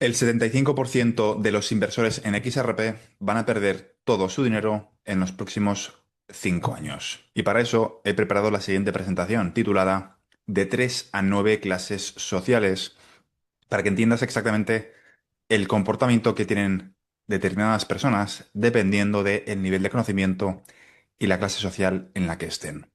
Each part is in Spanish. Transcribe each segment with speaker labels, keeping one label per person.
Speaker 1: El 75% de los inversores en XRP van a perder todo su dinero en los próximos 5 años. Y para eso he preparado la siguiente presentación titulada De 3 a 9 clases sociales, para que entiendas exactamente el comportamiento que tienen determinadas personas dependiendo del nivel de conocimiento y la clase social en la que estén.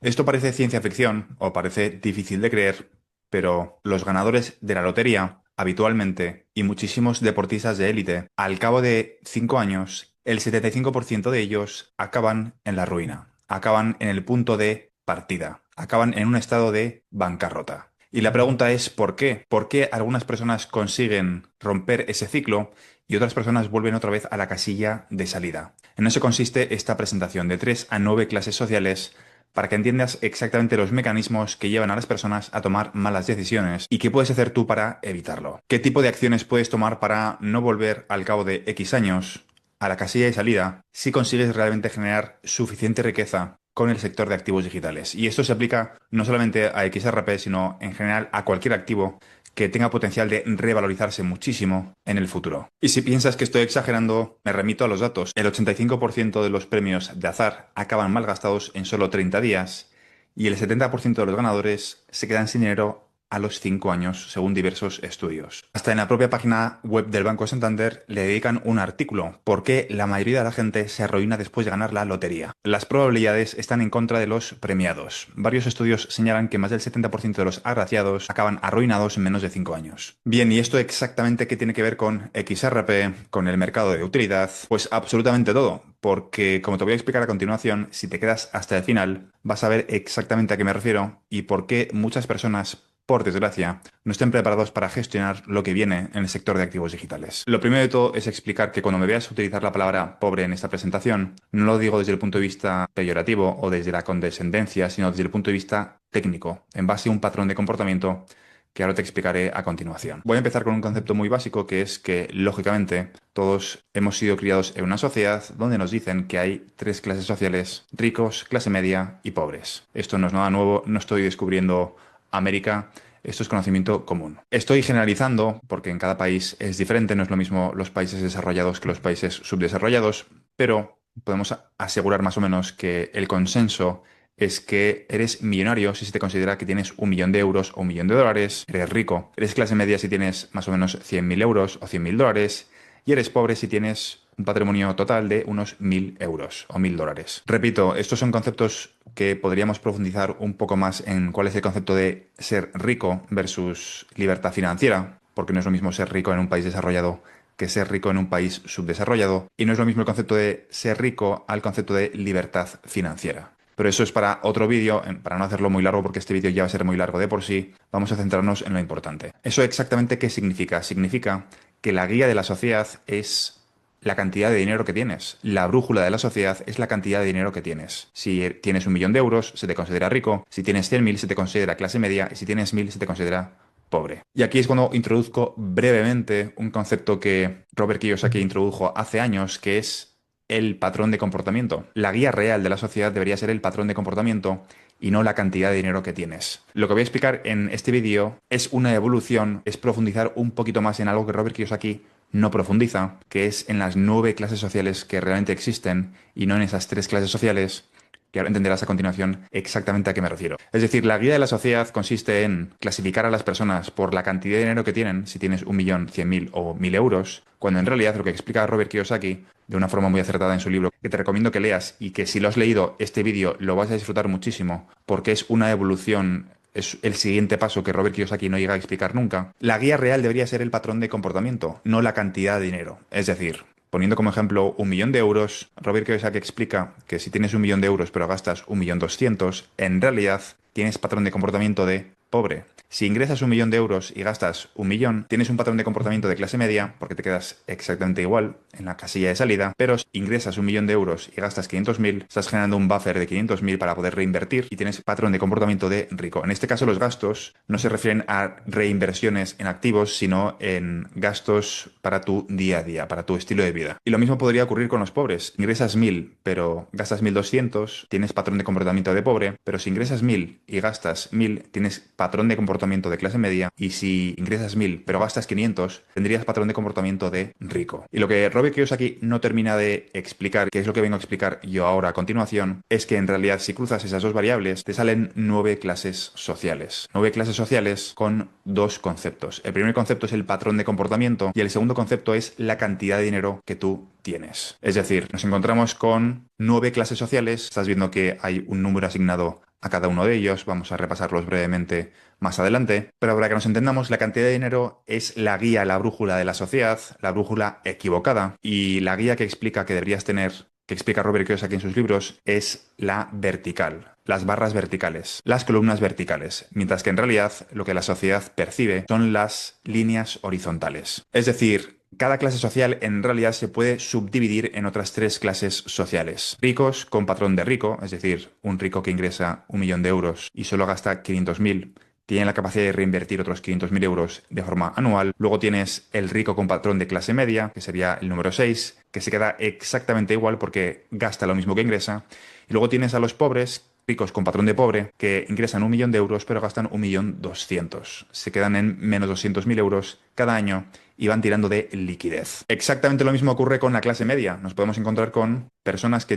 Speaker 1: Esto parece ciencia ficción o parece difícil de creer, pero los ganadores de la lotería, habitualmente, y muchísimos deportistas de élite, al cabo de 5 años, el 75% de ellos acaban en la ruina, acaban en el punto de partida, acaban en un estado de bancarrota. Y la pregunta es ¿por qué? ¿Por qué algunas personas consiguen romper ese ciclo y otras personas vuelven otra vez a la casilla de salida? En eso consiste esta presentación de 3 a 9 clases sociales para que entiendas exactamente los mecanismos que llevan a las personas a tomar malas decisiones y qué puedes hacer tú para evitarlo. ¿Qué tipo de acciones puedes tomar para no volver al cabo de X años a la casilla de salida si consigues realmente generar suficiente riqueza con el sector de activos digitales? Y esto se aplica no solamente a XRP, sino en general a cualquier activo que tenga potencial de revalorizarse muchísimo en el futuro. Y si piensas que estoy exagerando, me remito a los datos. El 85% de los premios de azar acaban mal gastados en solo 30 días y el 70% de los ganadores se quedan sin dinero a los 5 años, según diversos estudios. Hasta en la propia página web del Banco Santander le dedican un artículo, ¿por qué la mayoría de la gente se arruina después de ganar la lotería? Las probabilidades están en contra de los premiados. Varios estudios señalan que más del 70% de los agraciados acaban arruinados en menos de 5 años. Bien, ¿y esto exactamente qué tiene que ver con XRP, con el mercado de utilidad? Pues absolutamente todo, porque como te voy a explicar a continuación, si te quedas hasta el final, vas a ver exactamente a qué me refiero y por qué muchas personas, por desgracia, no estén preparados para gestionar lo que viene en el sector de activos digitales. Lo primero de todo es explicar que cuando me veas utilizar la palabra pobre en esta presentación, no lo digo desde el punto de vista peyorativo o desde la condescendencia, sino desde el punto de vista técnico, en base a un patrón de comportamiento que ahora te explicaré a continuación. Voy a empezar con un concepto muy básico que es que, lógicamente, todos hemos sido criados en una sociedad donde nos dicen que hay tres clases sociales: ricos, clase media y pobres. Esto no es nada nuevo, no estoy descubriendo América. Esto es conocimiento común. Estoy generalizando porque en cada país es diferente, no es lo mismo los países desarrollados que los países subdesarrollados, pero podemos asegurar más o menos que el consenso es que eres millonario si se te considera que tienes 1 millón de euros o 1 millón de dólares, eres rico, eres clase media si tienes más o menos 100.000 euros o 100.000 dólares, y eres pobre si tienes un patrimonio total de unos 1.000 euros o 1.000 dólares. Repito, estos son conceptos que podríamos profundizar un poco más en cuál es el concepto de ser rico versus libertad financiera, porque no es lo mismo ser rico en un país desarrollado que ser rico en un país subdesarrollado, y no es lo mismo el concepto de ser rico al concepto de libertad financiera. Pero eso es para otro vídeo, para no hacerlo muy largo, porque este vídeo ya va a ser muy largo de por sí, vamos a centrarnos en lo importante. ¿Eso exactamente qué significa? Significa que la guía de la sociedad es la cantidad de dinero que tienes. La brújula de la sociedad es la cantidad de dinero que tienes. Si tienes 1 millón de euros, se te considera rico. Si tienes 100.000, se te considera clase media. Y si tienes 1.000, se te considera pobre. Y aquí es cuando introduzco brevemente un concepto que Robert Kiyosaki introdujo hace años, que es el patrón de comportamiento. La guía real de la sociedad debería ser el patrón de comportamiento y no la cantidad de dinero que tienes. Lo que voy a explicar en este vídeo es una evolución, es profundizar un poquito más en algo que Robert Kiyosaki no profundiza, que es en las 9 clases sociales que realmente existen y no en esas 3 clases sociales, que ahora entenderás a continuación exactamente a qué me refiero. Es decir, la guía de la sociedad consiste en clasificar a las personas por la cantidad de dinero que tienen, si tienes 1.000.000, 100.000 o 1.000 euros, cuando en realidad lo que explica Robert Kiyosaki de una forma muy acertada en su libro, que te recomiendo que leas y que si lo has leído este vídeo lo vas a disfrutar muchísimo, porque es una evolución. Es el siguiente paso que Robert Kiyosaki no llega a explicar nunca. La guía real debería ser el patrón de comportamiento, no la cantidad de dinero. Es decir, poniendo como ejemplo 1 millón de euros, Robert Kiyosaki explica que si tienes 1 millón de euros pero gastas 1.200.000, en realidad tienes patrón de comportamiento de pobre. Si ingresas 1 millón de euros y gastas 1 millón, tienes un patrón de comportamiento de clase media porque te quedas exactamente igual en la casilla de salida, pero si ingresas 1 millón de euros y gastas 500.000, estás generando un buffer de 500.000 para poder reinvertir y tienes patrón de comportamiento de rico. En este caso los gastos no se refieren a reinversiones en activos, sino en gastos para tu día a día, para tu estilo de vida. Y lo mismo podría ocurrir con los pobres. Ingresas 1.000 pero gastas 1.200, tienes patrón de comportamiento de pobre, pero si ingresas 1.000 y gastas 1.000, tienes patrón patrón de comportamiento de clase media, y si ingresas 1.000 pero gastas 500, tendrías patrón de comportamiento de rico. Y lo que Robert Kiyosaki no termina de explicar, que es lo que vengo a explicar yo ahora a continuación, es que en realidad si cruzas esas dos variables, te salen 9 clases sociales. 9 clases sociales con dos conceptos. El primer concepto es el patrón de comportamiento y el segundo concepto es la cantidad de dinero que tú tienes. Es decir, nos encontramos con 9 clases sociales. Estás viendo que hay un número asignado a cada uno de ellos. Vamos a repasarlos brevemente más adelante. Pero para que nos entendamos, la cantidad de dinero es la guía, la brújula de la sociedad, la brújula equivocada. Y la guía que explica que deberías tener, que explica Robert Kiyosaki en sus libros, es la vertical. Las barras verticales, las columnas verticales, mientras que en realidad lo que la sociedad percibe son las líneas horizontales. Es decir, cada clase social en realidad se puede subdividir en otras 3 clases sociales. Ricos con patrón de rico, es decir, un rico que ingresa 1.000.000 de euros y solo gasta 500.000, tiene la capacidad de reinvertir otros 500.000 euros de forma anual. Luego tienes el rico con patrón de clase media, que sería el número 6, que se queda exactamente igual porque gasta lo mismo que ingresa. Y luego tienes a los pobres, ricos con patrón de pobre, que ingresan 1.000.000 de euros pero gastan 1.200.000. Se quedan en menos 200.000 euros cada año y van tirando de liquidez. Exactamente lo mismo ocurre con la clase media. Nos podemos encontrar con personas que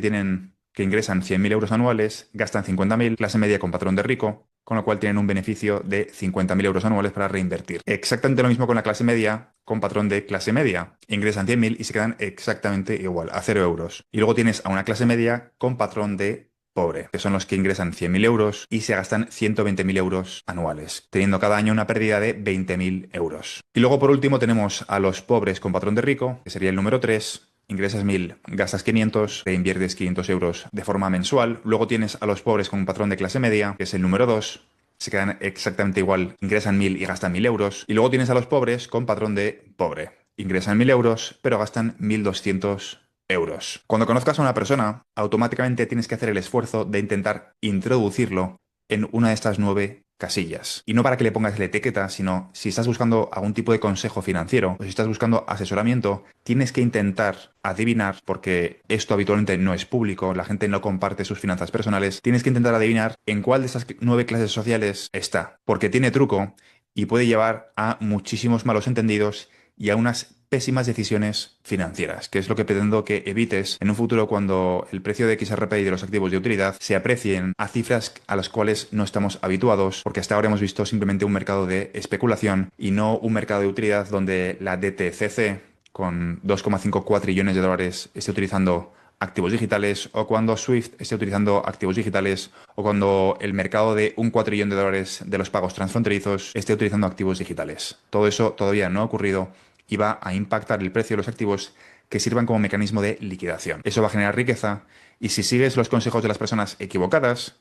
Speaker 1: ingresan 100.000 euros anuales, gastan 50.000, clase media con patrón de rico, con lo cual tienen un beneficio de 50.000 euros anuales para reinvertir. Exactamente lo mismo con la clase media con patrón de clase media. Ingresan 100.000 y se quedan exactamente igual, a 0 euros. Y luego tienes a una clase media con patrón de pobre, que son los que ingresan 100.000 euros y se gastan 120.000 euros anuales, teniendo cada año una pérdida de 20.000 euros. Y luego por último tenemos a los pobres con patrón de rico, que sería el número 3. Ingresas 1.000, gastas 500, reinviertes 500 euros de forma mensual. Luego tienes a los pobres con un patrón de clase media, que es el número 2. Se quedan exactamente igual, ingresan 1.000 y gastan 1.000 euros. Y luego tienes a los pobres con patrón de pobre. Ingresan 1.000 euros, pero gastan 1.200 euros. Cuando conozcas a una persona, automáticamente tienes que hacer el esfuerzo de intentar introducirlo en una de estas 9 casillas. Y no para que le pongas la etiqueta, sino si estás buscando algún tipo de consejo financiero o si estás buscando asesoramiento, tienes que intentar adivinar, porque esto habitualmente no es público, la gente no comparte sus finanzas personales, tienes que intentar adivinar en cuál de estas 9 clases sociales está, porque tiene truco y puede llevar a muchísimos malos entendidos y a unas pésimas decisiones financieras, que es lo que pretendo que evites en un futuro cuando el precio de XRP y de los activos de utilidad se aprecien a cifras a las cuales no estamos habituados, porque hasta ahora hemos visto simplemente un mercado de especulación y no un mercado de utilidad donde la DTCC con 2,5 trillones de dólares esté utilizando activos digitales, o cuando Swift esté utilizando activos digitales, o cuando el mercado de un cuatrillón de dólares de los pagos transfronterizos esté utilizando activos digitales. Todo eso todavía no ha ocurrido y va a impactar el precio de los activos que sirvan como mecanismo de liquidación. Eso va a generar riqueza y si sigues los consejos de las personas equivocadas,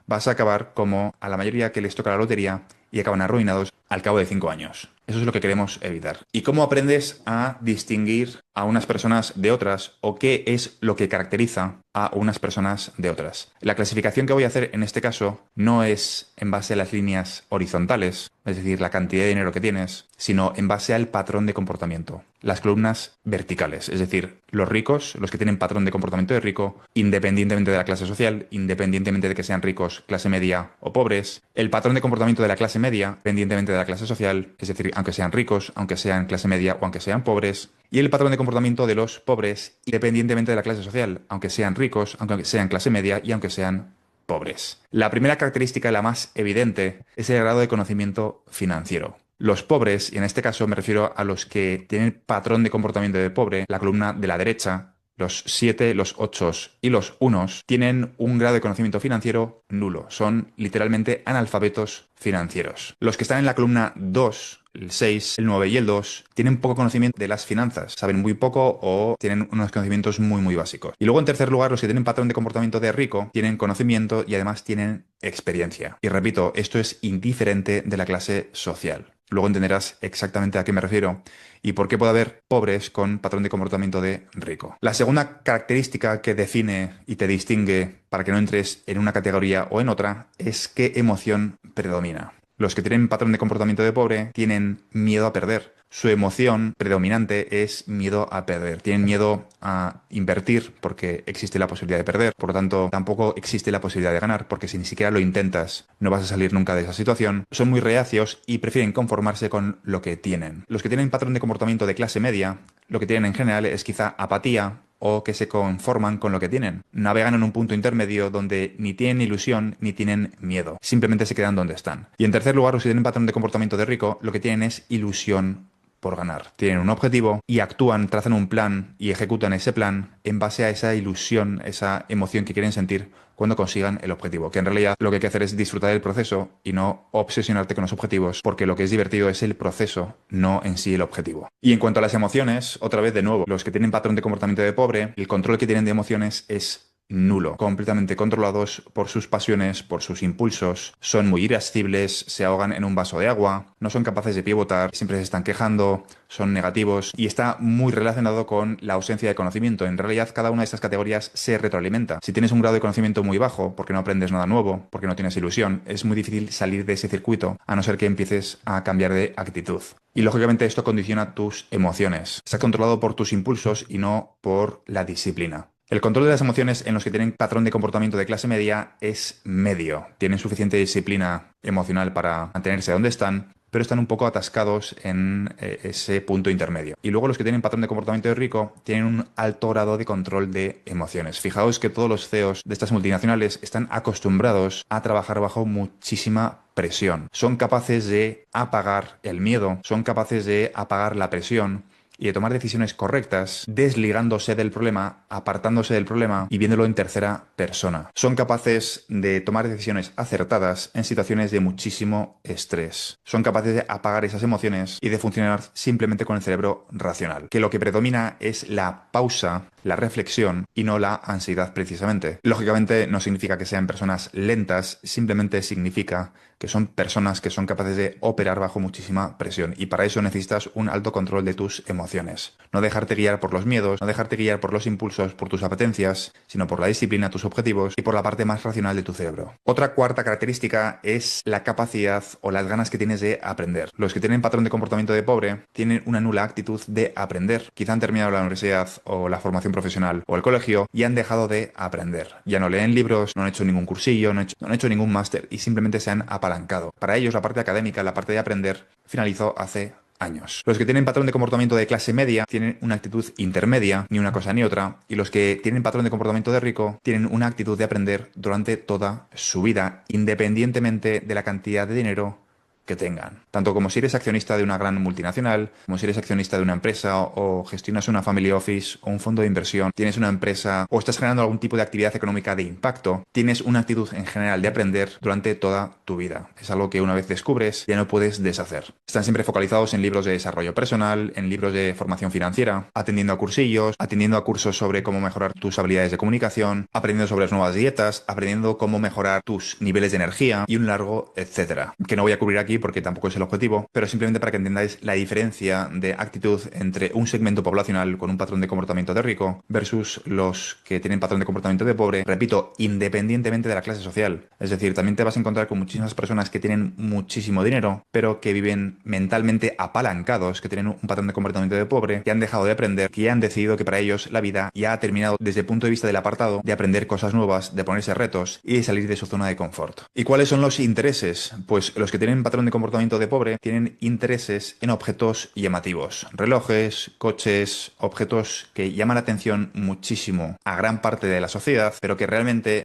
Speaker 1: vas a acabar como a la mayoría que les toca la lotería y acaban arruinados al cabo de 5 años. Eso es lo que queremos evitar. ¿Y cómo aprendes a distinguir a unas personas de otras o qué es lo que caracteriza a unas personas de otras? La clasificación que voy a hacer en este caso no es en base a las líneas horizontales, es decir, la cantidad de dinero que tienes, sino en base al patrón de comportamiento, las columnas verticales, es decir, los ricos, los que tienen patrón de comportamiento de rico, independientemente de la clase social, independientemente de que sean ricos, clase media o pobres, el patrón de comportamiento de la clase media, independientemente de la clase social, es decir, aunque sean ricos, aunque sean clase media o aunque sean pobres, y el patrón de comportamiento de los pobres, independientemente de la clase social, aunque sean ricos, aunque sean clase media y aunque sean pobres. La primera característica, la más evidente, es el grado de conocimiento financiero. Los pobres, y en este caso me refiero a los que tienen patrón de comportamiento de pobre, la columna de la derecha, los 7, los 8 y los 1 tienen un grado de conocimiento financiero nulo. Son literalmente analfabetos financieros. Los que están en la columna 2, el 6, el 9 y el 2 tienen poco conocimiento de las finanzas. Saben muy poco o tienen unos conocimientos muy básicos. Y luego en tercer lugar, los que tienen patrón de comportamiento de rico tienen conocimiento y además tienen experiencia. Y repito, esto es indiferente de la clase social. Luego entenderás exactamente a qué me refiero y por qué puede haber pobres con patrón de comportamiento de rico. La segunda característica que define y te distingue para que no entres en una categoría o en otra es qué emoción predomina. Los que tienen patrón de comportamiento de pobre tienen miedo a perder. su emoción predominante es miedo a perder. Tienen miedo a invertir porque existe la posibilidad de perder. Por lo tanto, tampoco existe la posibilidad de ganar porque si ni siquiera lo intentas, no vas a salir nunca de esa situación. Son muy reacios y prefieren conformarse con lo que tienen. Los que tienen patrón de comportamiento de clase media, lo que tienen en general es quizá apatía o que se conforman con lo que tienen. Navegan en un punto intermedio donde ni tienen ilusión ni tienen miedo. Simplemente se quedan donde están. Y en tercer lugar, los que tienen patrón de comportamiento de rico, lo que tienen es ilusión por ganar. Tienen un objetivo y actúan, trazan un plan y ejecutan ese plan en base a esa ilusión, esa emoción que quieren sentir cuando consigan el objetivo. Que en realidad lo que hay que hacer es disfrutar del proceso y no obsesionarte con los objetivos, porque lo que es divertido es el proceso, no en sí el objetivo. Y en cuanto a las emociones, otra vez de nuevo, los que tienen patrón de comportamiento de pobre, el control que tienen de emociones es nulo, completamente controlados por sus pasiones, por sus impulsos, son muy irascibles, se ahogan en un vaso de agua, no son capaces de pivotar, siempre se están quejando, son negativos y está muy relacionado con la ausencia de conocimiento. En realidad, cada una de estas categorías se retroalimenta. Si tienes un grado de conocimiento muy bajo, porque no aprendes nada nuevo, porque no tienes ilusión, es muy difícil salir de ese circuito, a no ser que empieces a cambiar de actitud. Y lógicamente esto condiciona tus emociones. Está controlado por tus impulsos y no por la disciplina. El control de las emociones en los que tienen patrón de comportamiento de clase media es medio. Tienen suficiente disciplina emocional para mantenerse donde están, pero están un poco atascados en ese punto intermedio. Y luego los que tienen patrón de comportamiento de rico tienen un alto grado de control de emociones. Fijaos que todos los CEOs de estas multinacionales están acostumbrados a trabajar bajo muchísima presión. Son capaces de apagar el miedo, son capaces de apagar la presión y de tomar decisiones correctas, desligándose del problema, apartándose del problema y viéndolo en tercera persona. Son capaces de tomar decisiones acertadas en situaciones de muchísimo estrés. Son capaces de apagar esas emociones y de funcionar simplemente con el cerebro racional. Que lo que predomina es la pausa, la reflexión y no la ansiedad precisamente. Lógicamente no significa que sean personas lentas, simplemente significa que son personas que son capaces de operar bajo muchísima presión y para eso necesitas un alto control de tus emociones. No dejarte guiar por los miedos, no dejarte guiar por los impulsos, por tus apetencias, sino por la disciplina, tus objetivos y por la parte más racional de tu cerebro. Otra cuarta característica es la capacidad o las ganas que tienes de aprender. Los que tienen patrón de comportamiento de pobre tienen una nula actitud de aprender. Quizá han terminado la universidad o la formación profesional o el colegio y han dejado de aprender. Ya no leen libros, no han hecho ningún cursillo, no han hecho ningún máster y simplemente se han apalancado. Para ellos la parte académica, la parte de aprender, finalizó hace años. Los que tienen patrón de comportamiento de clase media tienen una actitud intermedia, ni una cosa ni otra, y los que tienen patrón de comportamiento de rico tienen una actitud de aprender durante toda su vida, independientemente de la cantidad de dinero que tengan. Tanto como si eres accionista de una gran multinacional, como si eres accionista de una empresa o gestionas una family office o un fondo de inversión, tienes una empresa o estás generando algún tipo de actividad económica de impacto, tienes una actitud en general de aprender durante toda tu vida. Es algo que una vez descubres ya no puedes deshacer. Están siempre focalizados en libros de desarrollo personal, en libros de formación financiera, atendiendo a cursillos, atendiendo a cursos sobre cómo mejorar tus habilidades de comunicación, aprendiendo sobre las nuevas dietas, aprendiendo cómo mejorar tus niveles de energía y un largo etcétera, que no voy a cubrir aquí porque tampoco es el objetivo, pero simplemente para que entendáis la diferencia de actitud entre un segmento poblacional con un patrón de comportamiento de rico versus los que tienen patrón de comportamiento de pobre, repito, independientemente de la clase social. Es decir, también te vas a encontrar con muchísimas personas que tienen muchísimo dinero, pero que viven mentalmente apalancados, que tienen un patrón de comportamiento de pobre, que han dejado de aprender, que ya han decidido que para ellos la vida ya ha terminado desde el punto de vista del apartado de aprender cosas nuevas, de ponerse retos y de salir de su zona de confort. ¿Y cuáles son los intereses? Pues los que tienen patrón de comportamiento de pobre tienen intereses en objetos llamativos, relojes, coches, objetos que llaman la atención muchísimo a gran parte de la sociedad, pero que realmente